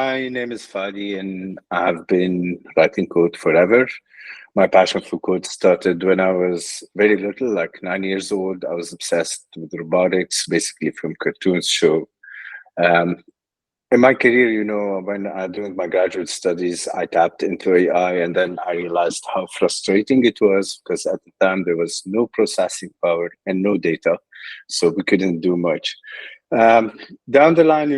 My name is Fady, and I've been writing code forever. My passion for code started when I was very little, like 9 years old. I was obsessed with robotics, basically from cartoons show. Um, in my career, when doing my graduate studies, I tapped into AI, and then I realized how frustrating it was because at the time there was no processing power and no data, so we couldn't do much. Um, Down the line,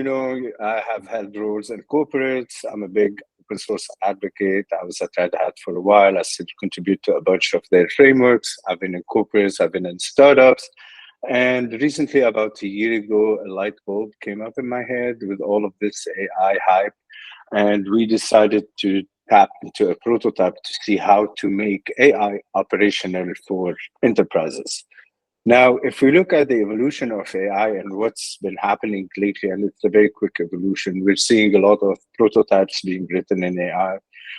I have held roles in corporates. I'm a big open source advocate. I was at Red Hat for a while. I still contribute to a bunch of their frameworks. I've been in corporates, I've been in startups. And recently, about a year ago, a light bulb came up in my head with all of this AI hype. And we decided to tap into a prototype to see how to make AI operational for enterprises. Now, if we look at the evolution of AI and what's been happening lately, and it's a very quick evolution, we're seeing a lot of prototypes being written in AI,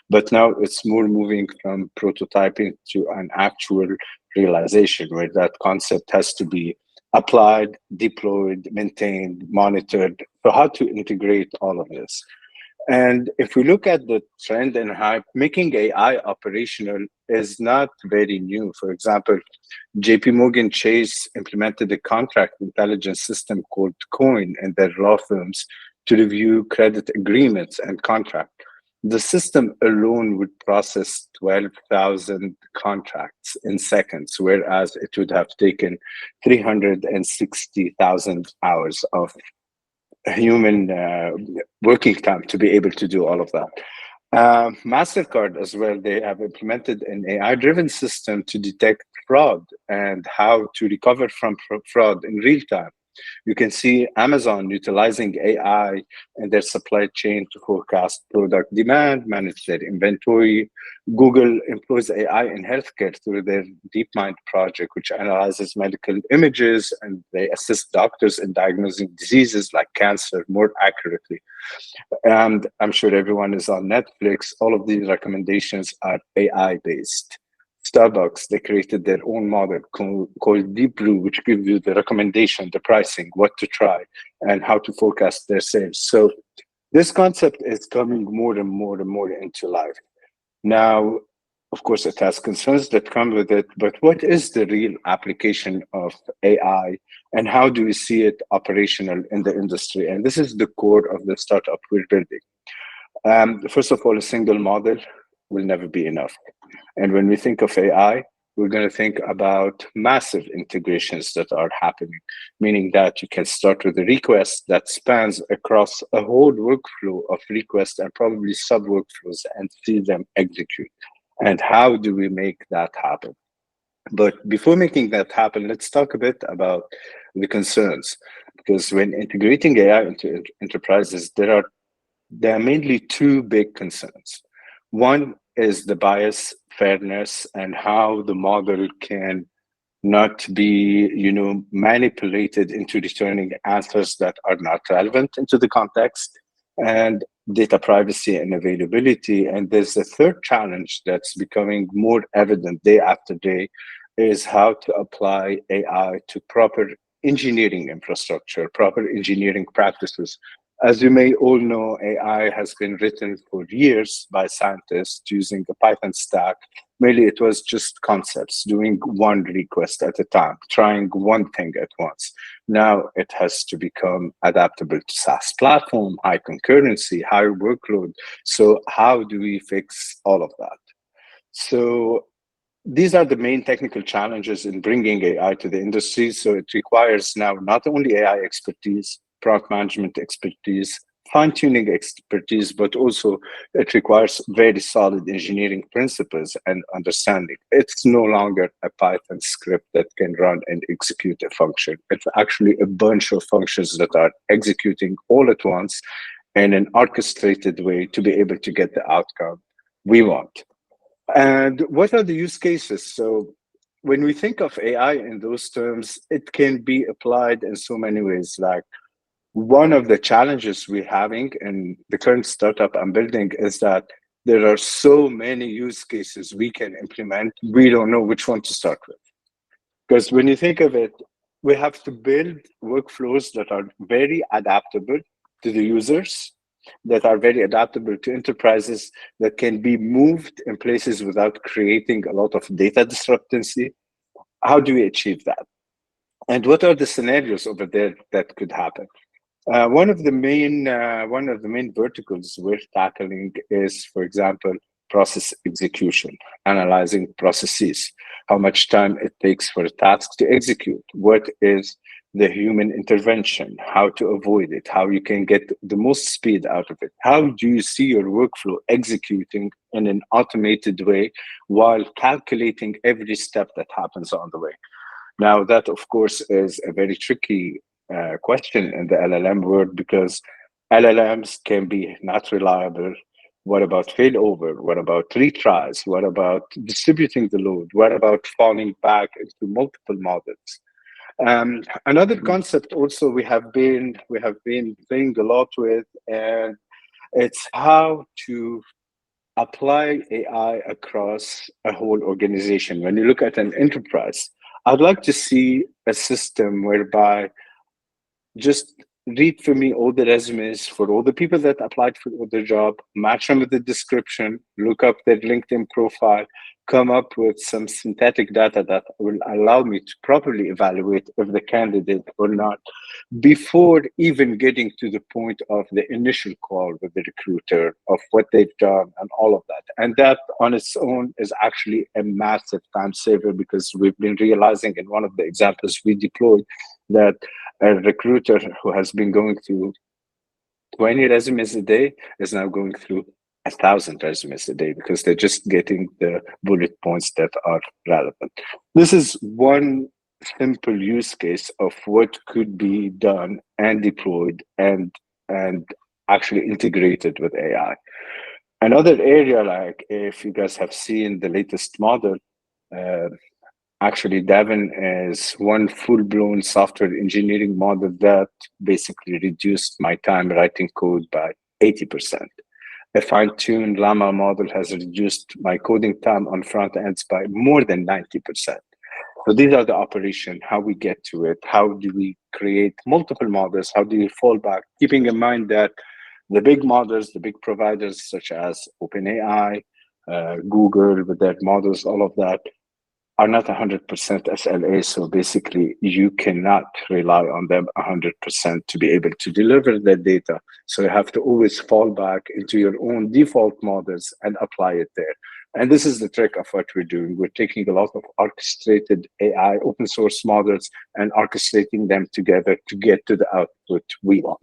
but now it's more moving from prototyping to an actual realization where that concept has to be applied, deployed, maintained, monitored. So how to integrate all of this? And if we look at the trend and hype, making AI operational is not very new. For example, JP Morgan Chase implemented a contract intelligence system called Coin in their law firms to review credit agreements and contracts. The system alone would process 12,000 contracts in seconds, whereas it would have taken 360,000 hours of human working time to be able to do all of that. MasterCard as well, they have implemented an AI-driven system to detect fraud and how to recover from fraud in real time. You can see Amazon utilizing AI in their supply chain to forecast product demand, manage their inventory. Google employs AI in healthcare through their DeepMind project, which analyzes medical images and they assist doctors in diagnosing diseases like cancer more accurately. And I'm sure everyone is on Netflix. All of these recommendations are AI based. Starbucks, they created their own model called Deep Blue, which gives you the recommendation, the pricing, what to try, and how to forecast their sales. So this concept is coming more and more and more into life. Now, of course, it has concerns that come with it, but what is the real application of AI and how do we see it operational in the industry? And this is the core of the startup we're building. First of all, a single model will never be enough. And when we think of AI, we're going to think about massive integrations that are happening, meaning that you can start with a request that spans across a whole workflow of requests and probably sub workflows and see them execute. And how do we make that happen? But before making that happen, let's talk a bit about the concerns. Because when integrating AI into enterprises, there are mainly two big concerns. One is the bias, fairness, and how the model can not be, manipulated into returning answers that are not relevant into the context, and data privacy and availability. And there's a third challenge that's becoming more evident day after day is how to apply AI to proper engineering infrastructure, proper engineering practices. As you may all know, AI has been written for years by scientists using the Python stack. Mainly, it was just concepts, doing one request at a time, trying one thing at once. Now it has to become adaptable to SaaS platform, high concurrency, higher workload. So how do we fix all of that? So these are the main technical challenges in bringing AI to the industry. So it requires now not only AI expertise, product management expertise, fine-tuning expertise, but also it requires very solid engineering principles and understanding. It's no longer a Python script that can run and execute a function. It's actually a bunch of functions that are executing all at once in an orchestrated way to be able to get the outcome we want. And what are the use cases? So when we think of AI in those terms, it can be applied in so many ways. Like one of the challenges we're having in the current startup I'm building is that there are so many use cases we can implement. We don't know which one to start with. Because when you think of it, we have to build workflows that are very adaptable to the users, that are very adaptable to enterprises, that can be moved in places without creating a lot of data disruptancy. How do we achieve that? And what are the scenarios over there that could happen? One of the main verticals we're tackling is, for example, process execution, analyzing processes, how much time it takes for a task to execute, what is the human intervention, how to avoid it, how you can get the most speed out of it. How do you see your workflow executing in an automated way while calculating every step that happens on the way? Now, that, of course, is a very tricky question in the LLM world, because LLMs can be not reliable. What about failover? What about retries? What about distributing the load? What about falling back into multiple models? Another concept also we have been playing a lot with, and it's how to apply AI across a whole organization. When you look at an enterprise, I'd like to see a system whereby just read for me all the resumes for all the people that applied for the job, match them with the description, look up their LinkedIn profile, come up with some synthetic data that will allow me to properly evaluate if the candidate or not, before even getting to the point of the initial call with the recruiter, of what they've done and all of that. And that on its own is actually a massive time saver, because we've been realizing in one of the examples we deployed that a recruiter who has been going through 20 resumes a day is now going through 1,000 resumes a day, because they're just getting the bullet points that are relevant. This is one simple use case of what could be done and deployed and actually integrated with AI. Another area, like if you guys have seen the latest model, uh, actually, Devin is one full-blown software engineering model that basically reduced my time writing code by 80%. A fine-tuned Llama model has reduced my coding time on front ends by more than 90%. So these are the operation, how we get to it, how do we create multiple models, how do you fall back, keeping in mind that the big models, the big providers such as OpenAI, Google with their models, all of that, are not 100% SLA. So basically, you cannot rely on them 100% to be able to deliver that data. So you have to always fall back into your own default models and apply it there. And this is the trick of what we're doing. We're taking a lot of orchestrated AI open source models and orchestrating them together to get to the output we want.